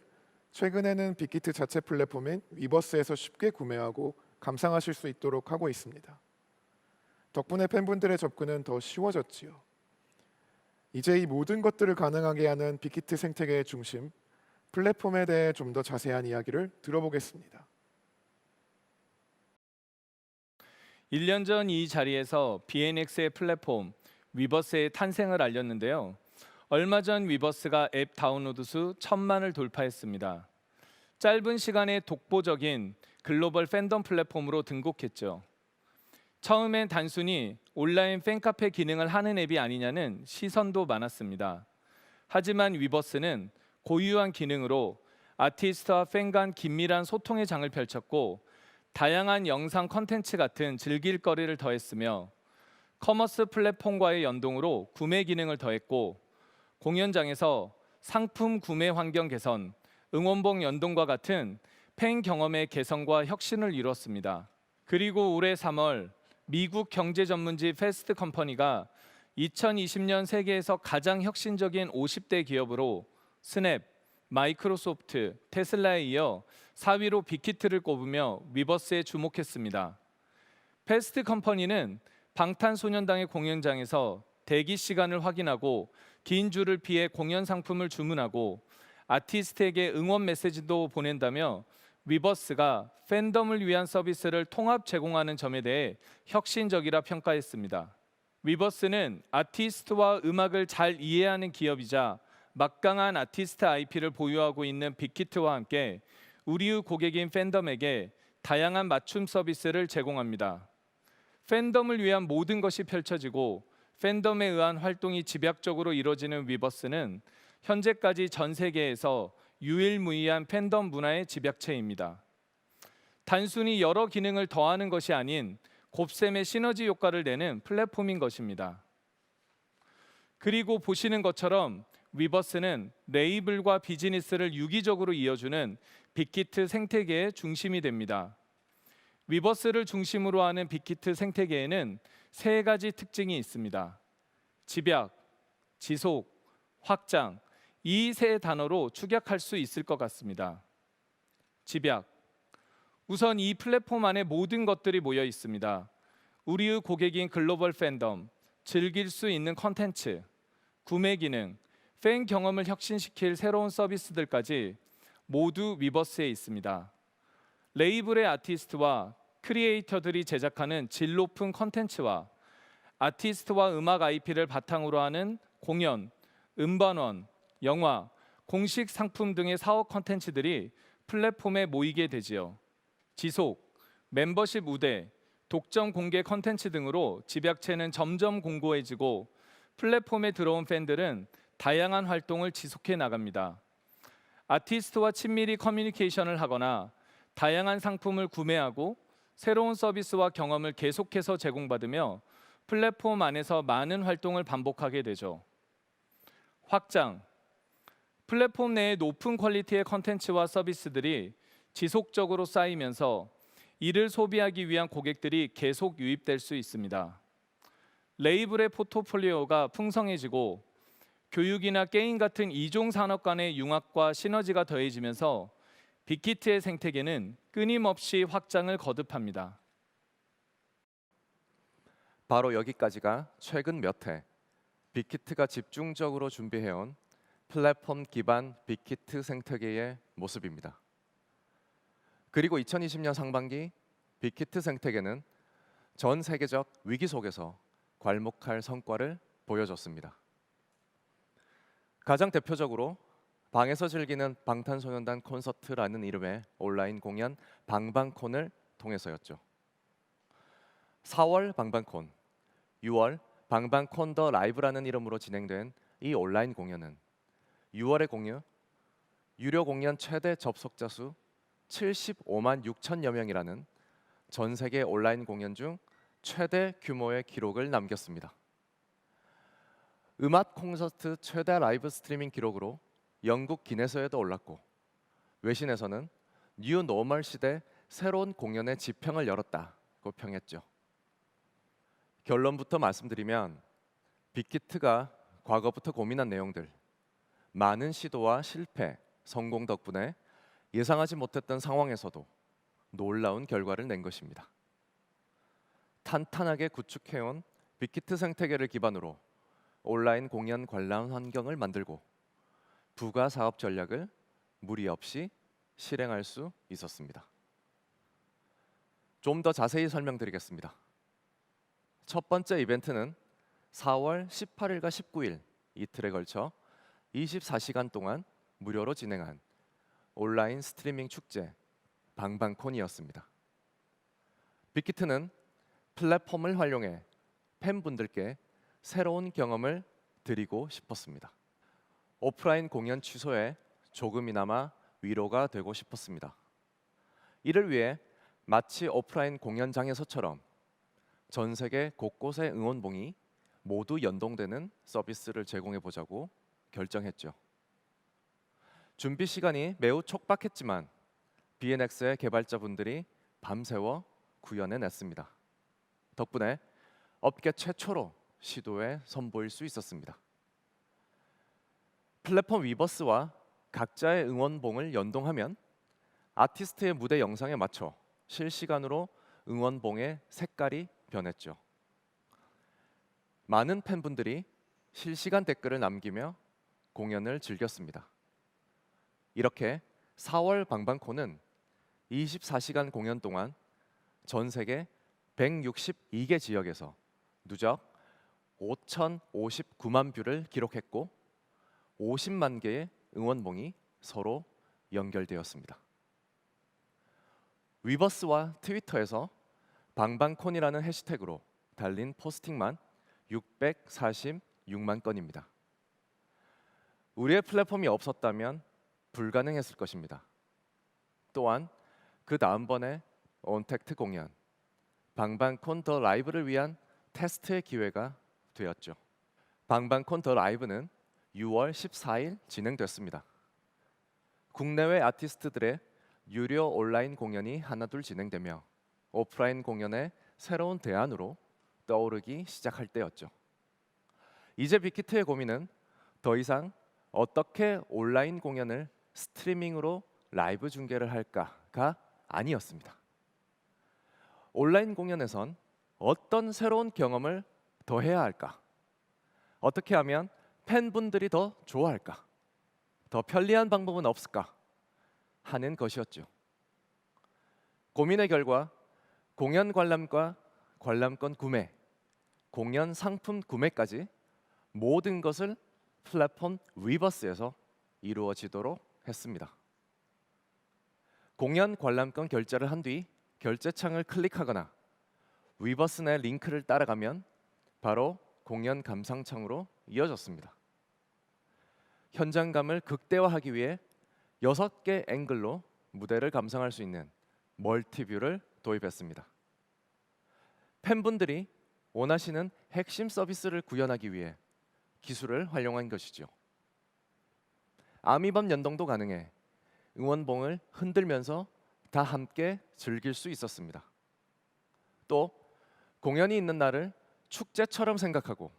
최근에는 빅히트 자체 플랫폼인 위버스에서 쉽게 구매하고 감상하실 수 있도록 하고 있습니다. 덕분에 팬분들의 접근은 더 쉬워졌지요. 이제 이 모든 것들을 가능하게 하는 빅히트 생태계의 중심, 플랫폼에 대해 좀 더 자세한 이야기를 들어보겠습니다. 1년 전 이 자리에서 BNX의 플랫폼 위버스의 탄생을 알렸는데요. 얼마 전 위버스가 앱 다운로드 수 1000만을 돌파했습니다. 짧은 시간에 독보적인 글로벌 팬덤 플랫폼으로 등극했죠. 처음엔 단순히 온라인 팬카페 기능을 하는 앱이 아니냐는 시선도 많았습니다. 하지만 위버스는 고유한 기능으로 아티스트와 팬 간 긴밀한 소통의 장을 펼쳤고 다양한 영상 콘텐츠 같은 즐길 거리를 더했으며 커머스 플랫폼과의 연동으로 구매 기능을 더했고 공연장에서 상품 구매 환경 개선, 응원봉 연동과 같은 팬 경험의 개선과 혁신을 이뤘습니다. 그리고 올해 3월 미국 경제 전문지 패스트 컴퍼니가 2020년 세계에서 가장 혁신적인 50대 기업으로 스냅, 마이크로소프트, 테슬라에 이어 4위로 빅히트를 꼽으며 위버스에 주목했습니다. 패스트 컴퍼니는 방탄소년단의 공연장에서 대기 시간을 확인하고 긴 줄을 피해 공연 상품을 주문하고 아티스트에게 응원 메시지도 보낸다며 위버스가 팬덤을 위한 서비스를 통합 제공하는 점에 대해 혁신적이라 평가했습니다. 위버스는 아티스트와 음악을 잘 이해하는 기업이자 막강한 아티스트 IP를 보유하고 있는 빅히트와 함께 우리의 고객인 팬덤에게 다양한 맞춤 서비스를 제공합니다. 팬덤을 위한 모든 것이 펼쳐지고 팬덤에 의한 활동이 집약적으로 이루어지는 위버스는 현재까지 전 세계에서 유일무이한 팬덤 문화의 집약체입니다. 단순히 여러 기능을 더하는 것이 아닌 곱셈의 시너지 효과를 내는 플랫폼인 것입니다. 그리고 보시는 것처럼 위버스는 레이블과 비즈니스를 유기적으로 이어주는 빅히트 생태계의 중심이 됩니다. 위버스를 중심으로 하는 빅히트 생태계에는 세 가지 특징이 있습니다. 집약, 지속, 확장, 이 세 단어로 축약할 수 있을 것 같습니다. 집약. 우선 이 플랫폼 안에 모든 것들이 모여 있습니다. 우리의 고객인 글로벌 팬덤, 즐길 수 있는 컨텐츠, 구매 기능, 팬 경험을 혁신시킬 새로운 서비스들까지 모두 위버스에 있습니다. 레이블의 아티스트와 크리에이터들이 제작하는 질 높은 컨텐츠와 아티스트와 음악 IP를 바탕으로 하는 공연, 음반원, 영화, 공식 상품 등의 사업 컨텐츠들이 플랫폼에 모이게 되지요. 지속, 멤버십 우대, 독점 공개 컨텐츠 등으로 집약체는 점점 공고해지고 플랫폼에 들어온 팬들은 다양한 활동을 지속해 나갑니다. 아티스트와 친밀히 커뮤니케이션을 하거나 다양한 상품을 구매하고 새로운 서비스와 경험을 계속해서 제공받으며 플랫폼 안에서 많은 활동을 반복하게 되죠. 확장. 플랫폼 내에 높은 퀄리티의 컨텐츠와 서비스들이 지속적으로 쌓이면서 이를 소비하기 위한 고객들이 계속 유입될 수 있습니다. 레이블의 포트폴리오가 풍성해지고 교육이나 게임 같은 이종 산업 간의 융합과 시너지가 더해지면서 빅히트의 생태계는 끊임없이 확장을 거듭합니다. 바로 여기까지가 최근 몇 해 빅히트가 집중적으로 준비해온 플랫폼 기반 빅히트 생태계의 모습입니다. 그리고 2020년 상반기 빅히트 생태계는 전 세계적 위기 속에서 괄목할 성과를 보여줬습니다. 가장 대표적으로 방에서 즐기는 방탄소년단 콘서트라는 이름의 온라인 공연 방방콘을 통해서였죠. 4월 방방콘, 6월 방방콘 더 라이브라는 이름으로 진행된 이 온라인 공연은 6월의 공유, 유료 공연 최대 접속자 수 75만 6천여 명이라는 전 세계 온라인 공연 중 최대 규모의 기록을 남겼습니다. 음악 콘서트 최대 라이브 스트리밍 기록으로 영국 기네스에도 올랐고 외신에서는 뉴 노멀 시대 새로운 공연의 지평을 열었다고 평했죠. 결론부터 말씀드리면 빅히트가 과거부터 고민한 내용들, 많은 시도와 실패, 성공 덕분에 예상하지 못했던 상황에서도 놀라운 결과를 낸 것입니다. 탄탄하게 구축해온 빅히트 생태계를 기반으로 온라인 공연 관람 환경을 만들고 부가 사업 전략을 무리 없이 실행할 수 있었습니다. 좀 더 자세히 설명드리겠습니다. 첫 번째 이벤트는 4월 18일과 19일 이틀에 걸쳐 24시간 동안 무료로 진행한 온라인 스트리밍 축제 방방콘이었습니다. 빅히트는 플랫폼을 활용해 팬분들께 새로운 경험을 드리고 싶었습니다. 오프라인 공연 취소에 조금이나마 위로가 되고 싶었습니다. 이를 위해 마치 오프라인 공연장에서처럼 전 세계 곳곳의 응원봉이 모두 연동되는 서비스를 제공해 보자고 결정했죠. 준비 시간이 매우 촉박했지만 BNX의 개발자분들이 밤새워 구현해냈습니다. 덕분에 업계 최초로 시도에 선보일 수 있었습니다. 플랫폼 위버스와 각자의 응원봉을 연동하면 아티스트의 무대 영상에 맞춰 실시간으로 응원봉의 색깔이 변했죠. 많은 팬분들이 실시간 댓글을 남기며 공연을 즐겼습니다. 이렇게 4월 방방콘은 24시간 공연 동안 전 세계 162개 지역에서 누적 5,059만 뷰를 기록했고 50만 개의 응원봉이 서로 연결되었습니다. 위버스와 트위터에서 방방콘이라는 해시태그로 달린 포스팅만 646만 건입니다. 우리의 플랫폼이 없었다면 불가능했을 것입니다. 또한 그 다음번에 온택트 공연, 방방콘 더 라이브를 위한 테스트의 기회가 되었죠. 방방콘 더 라이브는 6월 14일 진행됐습니다. 국내외 아티스트들의 유료 온라인 공연이 하나둘 진행되며 오프라인 공연의 새로운 대안으로 떠오르기 시작할 때였죠. 이제 빅히트의 고민은 더 이상 어떻게 온라인 공연을 스트리밍으로 라이브 중계를 할까가 아니었습니다. 온라인 공연에선 어떤 새로운 경험을 더 해야 할까? 어떻게 하면 팬분들이 더 좋아할까? 더 편리한 방법은 없을까? 하는 것이었죠. 고민의 결과 공연 관람과 관람권 구매, 공연 상품 구매까지 모든 것을 플랫폼 위버스에서 이루어지도록 했습니다. 공연 관람권 결제를 한 뒤 결제창을 클릭하거나 위버스 내 링크를 따라가면 바로 공연 감상창으로 이어졌습니다. 현장감을 극대화하기 위해 6개 앵글로 무대를 감상할 수 있는 멀티뷰를 도입했습니다. 팬분들이 원하시는 핵심 서비스를 구현하기 위해 기술을 활용한 것이죠. 아미밤 연동도 가능해 응원봉을 흔들면서 다 함께 즐길 수 있었습니다. 또 공연이 있는 날을 축제처럼 생각하고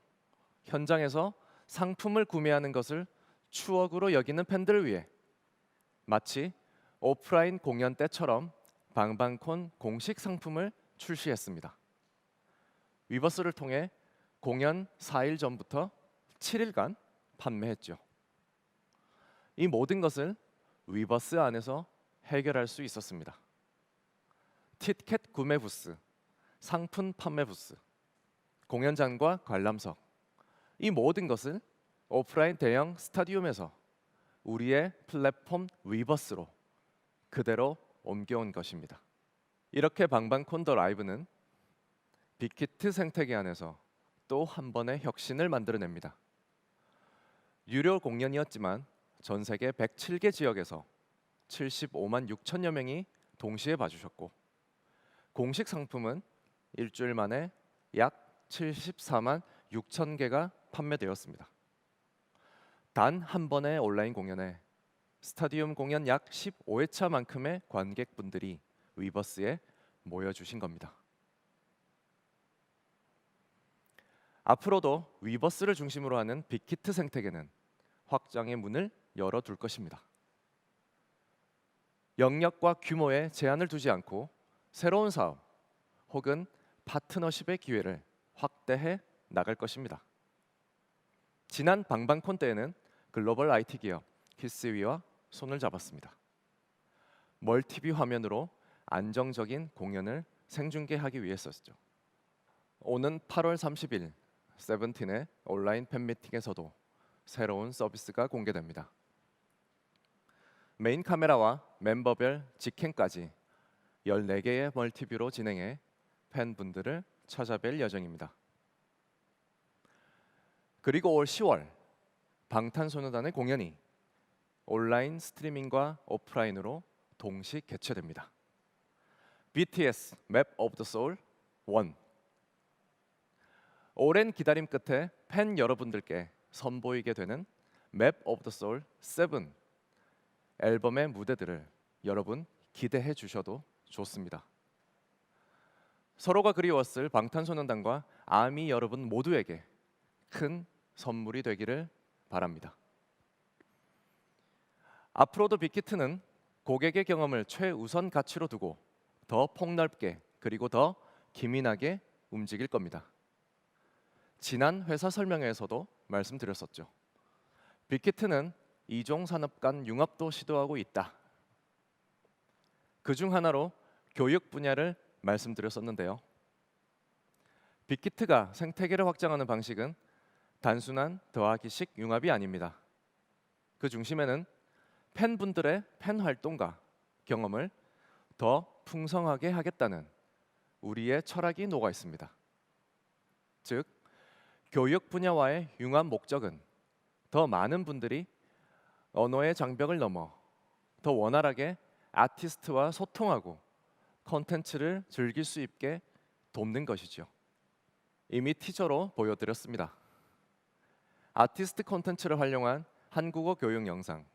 현장에서 상품을 구매하는 것을 추억으로 여기는 팬들을 위해 마치 오프라인 공연 때처럼 방방콘 공식 상품을 출시했습니다. 위버스를 통해 공연 4일 전부터 7일간 판매했죠. 이 모든 것을 위버스 안에서 해결할 수 있었습니다. 티켓 구매 부스, 상품 판매 부스, 공연장과 관람석, 이 모든 것을 오프라인 대형 스타디움에서 우리의 플랫폼 위버스로 그대로 옮겨온 것입니다. 이렇게 방방콘 더 라이브는 빅히트 생태계 안에서 또 한 번의 혁신을 만들어냅니다. 유료 공연이었지만 전 세계 107개 지역에서 75만 6천여 명이 동시에 봐주셨고 공식 상품은 일주일 만에 약 74만 6천 개가 판매되었습니다. 단 한 번의 온라인 공연에 스타디움 공연 약 15회차만큼의 관객분들이 위버스에 모여주신 겁니다. 앞으로도 위버스를 중심으로 하는 빅히트 생태계는 확장의 문을 열어둘 것입니다. 영역과 규모에 제한을 두지 않고 새로운 사업 혹은 파트너십의 기회를 확대해 나갈 것입니다. 지난 방방콘 때에는 글로벌 IT 기업 키스위와 손을 잡았습니다. 멀티뷰 화면으로 안정적인 공연을 생중계하기 위해서였죠. 오는 8월 30일 세븐틴의 온라인 팬미팅에서도 새로운 서비스가 공개됩니다. 메인 카메라와 멤버별 직캠까지 14개의 멀티뷰로 진행해 팬분들을 찾아뵐 예정입니다. 그리고 올 10월 방탄소년단의 공연이 온라인 스트리밍과 오프라인으로 동시 개최됩니다. BTS Map of the Soul 1 오랜 기다림 끝에 팬 여러분들께 선보이게 되는 맵 오브 더 소울 7 앨범의 무대들을 여러분 기대해 주셔도 좋습니다. 서로가 그리웠을 방탄소년단과 아미 여러분 모두에게 큰 선물이 되기를 바랍니다. 앞으로도 빅히트는 고객의 경험을 최우선 가치로 두고 더 폭넓게 그리고 더 기민하게 움직일 겁니다. 지난 회사 설명회에서도 말씀드렸었죠. 빅히트는 이종 산업 간 융합도 시도하고 있다. 그중 하나로 교육 분야를 말씀드렸었는데요. 빅히트가 생태계를 확장하는 방식은 단순한 더하기식 융합이 아닙니다. 그 중심에는 팬분들의 팬 활동과 경험을 더 풍성하게 하겠다는 우리의 철학이 녹아 있습니다. 즉, 교육 분야와의 융합 목적은 더 많은 분들이 언어의 장벽을 넘어 더 원활하게 아티스트와 소통하고 콘텐츠를 즐길 수 있게 돕는 것이죠. 이미 티저로 보여드렸습니다. 아티스트 콘텐츠를 활용한 한국어 교육 영상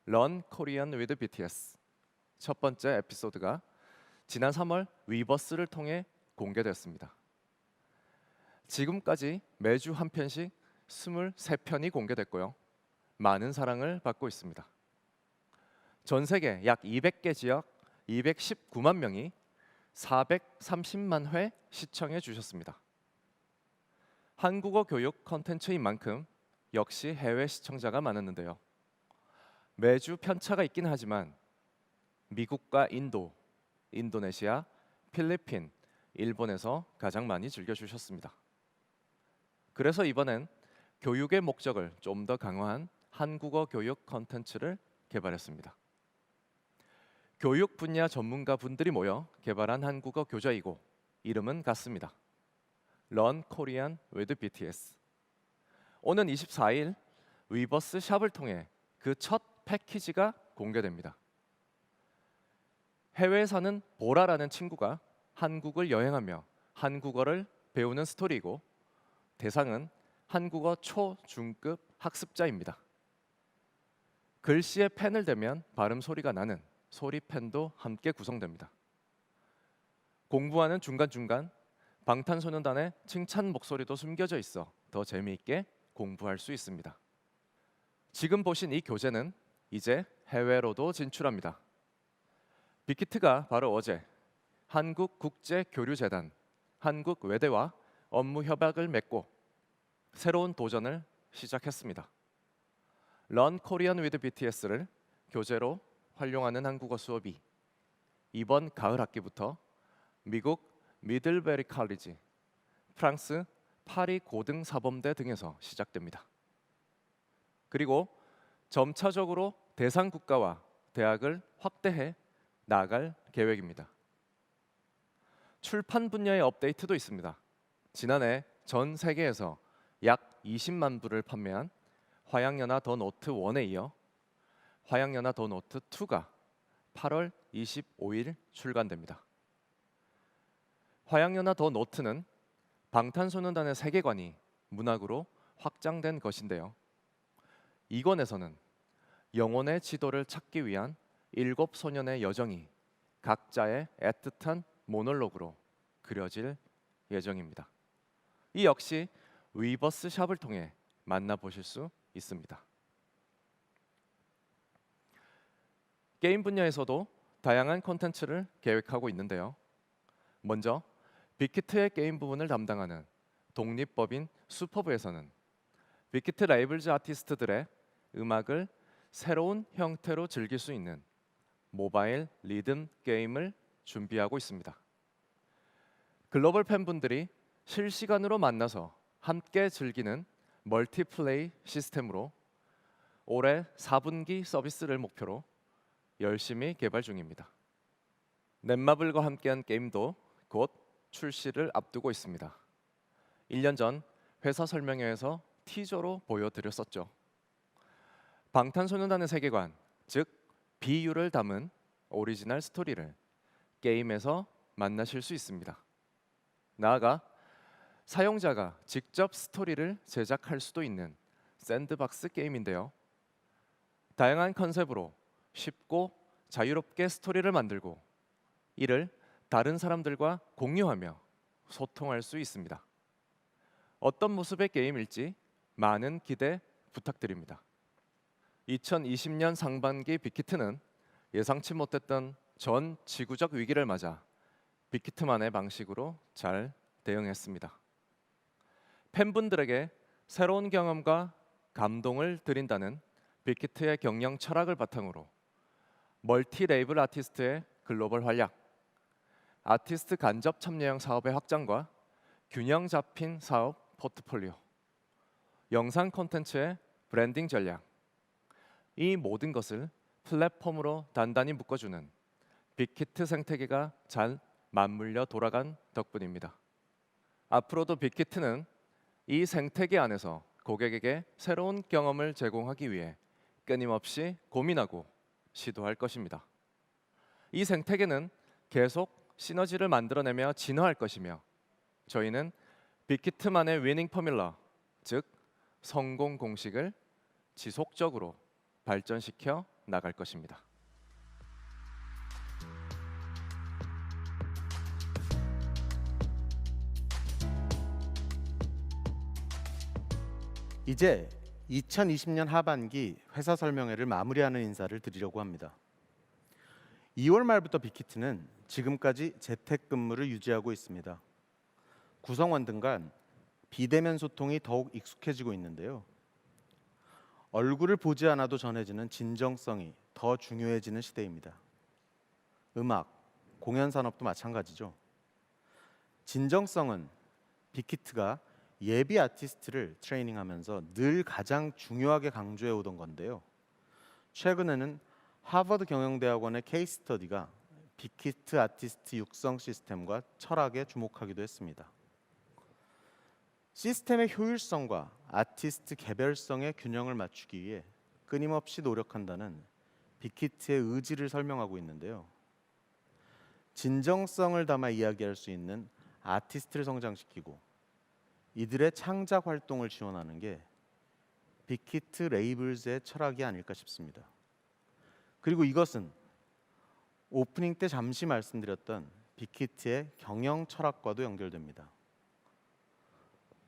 Learn Korean with BTS 첫 번째 에피소드가 지난 3월 위버스를 통해 공개됐습니다. 지금까지 매주 한 편씩 23편이 공개됐고요. 많은 사랑을 받고 있습니다. 전 세계 약 200개 지역 219만 명이 430만 회 시청해 주셨습니다. 한국어 교육 컨텐츠인 만큼 역시 해외 시청자가 많았는데요. 매주 편차가 있긴 하지만 미국과 인도, 인도네시아, 필리핀, 일본에서 가장 많이 즐겨주셨습니다. 그래서 이번엔 교육의 목적을 좀 더 강화한 한국어 교육 컨텐츠를 개발했습니다. 교육 분야 전문가 분들이 모여 개발한 한국어 교재이고 이름은 같습니다. Learn Korean with BTS. 오는 24일 위버스 샵을 통해 그 첫 패키지가 공개됩니다. 해외에 사는 보라라는 친구가 한국을 여행하며 한국어를 배우는 스토리이고 대상은 한국어 초, 중급 학습자입니다. 글씨에 펜을 대면 발음 소리가 나는 소리펜도 함께 구성됩니다. 공부하는 중간중간 방탄소년단의 칭찬 목소리도 숨겨져 있어 더 재미있게 공부할 수 있습니다. 지금 보신 이 교재는 이제 해외로도 진출합니다. 빅히트가 바로 어제 한국국제교류재단, 한국외대와 업무 협약을 맺고 새로운 도전을 시작했습니다. Learn Korean with BTS를 교재로 활용하는 한국어 수업이 이번 가을 학기부터 미국 미들베리 칼리지, 프랑스 파리 고등사범대 등에서 시작됩니다. 그리고 점차적으로 대상 국가와 대학을 확대해 나아갈 계획입니다. 출판 분야의 업데이트도 있습니다. 지난해 전 세계에서 약 20만 부를 판매한 화양연화 더 노트 1에 이어 화양연화 더 노트 2가 8월 25일 출간됩니다. 화양연화 더 노트는 방탄소년단의 세계관이 문학으로 확장된 것인데요. 이 권에서는 영혼의 지도를 찾기 위한 7소년의 여정이 각자의 애틋한 모놀로그로 그려질 예정입니다. 이 역시 위버스 샵을 통해 만나보실 수 있습니다. 게임 분야에서도 다양한 콘텐츠를 계획하고 있는데요. 먼저 빅히트의 게임 부분을 담당하는 독립법인 슈퍼브에서는 빅히트 라이블즈 아티스트들의 음악을 새로운 형태로 즐길 수 있는 모바일 리듬 게임을 준비하고 있습니다. 글로벌 팬분들이 실시간으로 만나서 함께 즐기는 멀티플레이 시스템으로 올해 4분기 서비스를 목표로 열심히 개발 중입니다. 넷마블과 함께한 게임도 곧 출시를 앞두고 있습니다. 1년 전 회사 설명회에서 티저로 보여드렸었죠. 방탄소년단의 세계관, 즉 비유를 담은 오리지널 스토리를 게임에서 만나실 수 있습니다. 나아가 사용자가 직접 스토리를 제작할 수도 있는 샌드박스 게임인데요. 다양한 컨셉으로 쉽고 자유롭게 스토리를 만들고 이를 다른 사람들과 공유하며 소통할 수 있습니다. 어떤 모습의 게임일지 많은 기대 부탁드립니다. 2020년 상반기 빅히트는 예상치 못했던 전 지구적 위기를 맞아 빅히트만의 방식으로 잘 대응했습니다. 팬분들에게 새로운 경험과 감동을 드린다는 빅히트의 경영 철학을 바탕으로 멀티 레이블 아티스트의 글로벌 활약, 아티스트 간접 참여형 사업의 확장과 균형 잡힌 사업 포트폴리오, 영상 콘텐츠의 브랜딩 전략, 이 모든 것을 플랫폼으로 단단히 묶어주는 빅히트 생태계가 잘 맞물려 돌아간 덕분입니다. 앞으로도 빅히트는 이 생태계 안에서 고객에게 새로운 경험을 제공하기 위해 끊임없이 고민하고 시도할 것입니다. 이 생태계는 계속 시너지를 만들어내며 진화할 것이며 저희는 빅히트만의 위닝 포뮬러, 즉 성공 공식을 지속적으로 발전시켜 나갈 것입니다. 이제 2020년 하반기 회사 설명회를 마무리하는 인사를 드리려고 합니다. 2월 말부터 빅히트는 지금까지 재택근무를 유지하고 있습니다. 구성원들 간 비대면 소통이 더욱 익숙해지고 있는데요. 얼굴을 보지 않아도 전해지는 진정성이 더 중요해지는 시대입니다. 음악, 공연 산업도 마찬가지죠. 진정성은 빅히트가 예비 아티스트를 트레이닝하면서 늘 가장 중요하게 강조해 오던 건데요. 최근에는 하버드 경영대학원의 케이스 스터디가 빅히트 아티스트 육성 시스템과 철학에 주목하기도 했습니다. 시스템의 효율성과 아티스트 개별성의 균형을 맞추기 위해 끊임없이 노력한다는 빅히트의 의지를 설명하고 있는데요. 진정성을 담아 이야기할 수 있는 아티스트를 성장시키고 이들의 창작 활동을 지원하는 게 빅히트 레이블즈의 철학이 아닐까 싶습니다. 그리고 이것은 오프닝 때 잠시 말씀드렸던 빅히트의 경영 철학과도 연결됩니다.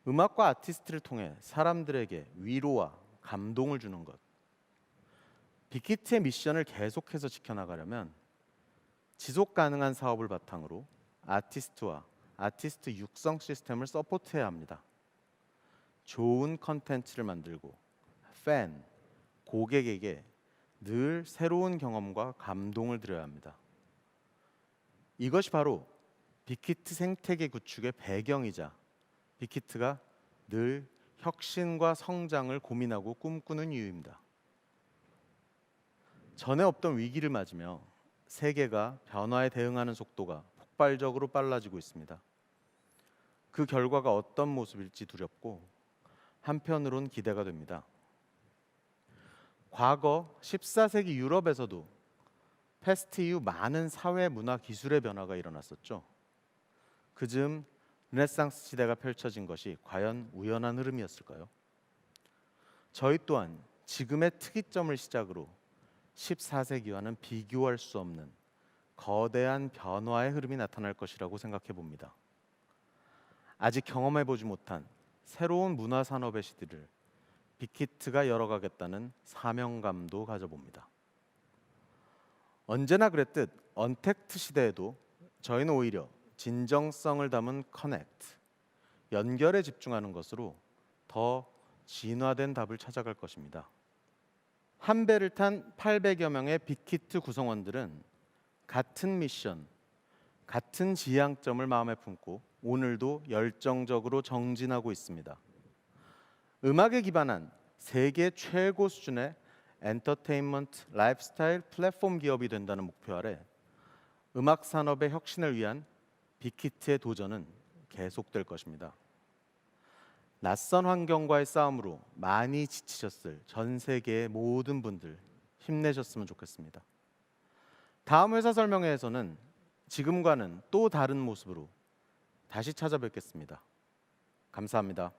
음악과 아티스트를 통해 사람들에게 위로와 감동을 주는 것. 빅히트의 미션을 계속해서 지켜나가려면 지속 가능한 사업을 바탕으로 아티스트와 아티스트 육성 시스템을 서포트해야 합니다. 좋은 컨텐츠를 만들고 팬, 고객에게 늘 새로운 경험과 감동을 드려야 합니다. 이것이 바로 빅히트 생태계 구축의 배경이자 빅히트가 늘 혁신과 성장을 고민하고 꿈꾸는 이유입니다. 전에 없던 위기를 맞으며 세계가 변화에 대응하는 속도가 폭발적으로 빨라지고 있습니다. 그 결과가 어떤 모습일지 두렵고 한편으론 기대가 됩니다. 과거 14세기 유럽에서도 패스트 이후 많은 사회 문화 기술의 변화가 일어났었죠. 그즈음 르네상스 시대가 펼쳐진 것이 과연 우연한 흐름이었을까요? 저희 또한 지금의 특이점을 시작으로 14세기와는 비교할 수 없는 거대한 변화의 흐름이 나타날 것이라고 생각해 봅니다. 아직 경험해 보지 못한 새로운 문화 산업의 시대를 빅히트가 열어가겠다는 사명감도 가져봅니다. 언제나 그랬듯 언택트 시대에도 저희는 오히려 진정성을 담은 커넥트, 연결에 집중하는 것으로 더 진화된 답을 찾아갈 것입니다. 한 배를 탄 800여 명의 빅히트 구성원들은 같은 미션, 같은 지향점을 마음에 품고 오늘도 열정적으로 정진하고 있습니다. 음악에 기반한 세계 최고 수준의 엔터테인먼트 라이프스타일 플랫폼 기업이 된다는 목표 아래 음악 산업의 혁신을 위한 빅히트의 도전은 계속될 것입니다. 낯선 환경과의 싸움으로 많이 지치셨을 전 세계의 모든 분들 힘내셨으면 좋겠습니다. 다음 회사 설명회에서는 지금과는 또 다른 모습으로 다시 찾아뵙겠습니다. 감사합니다.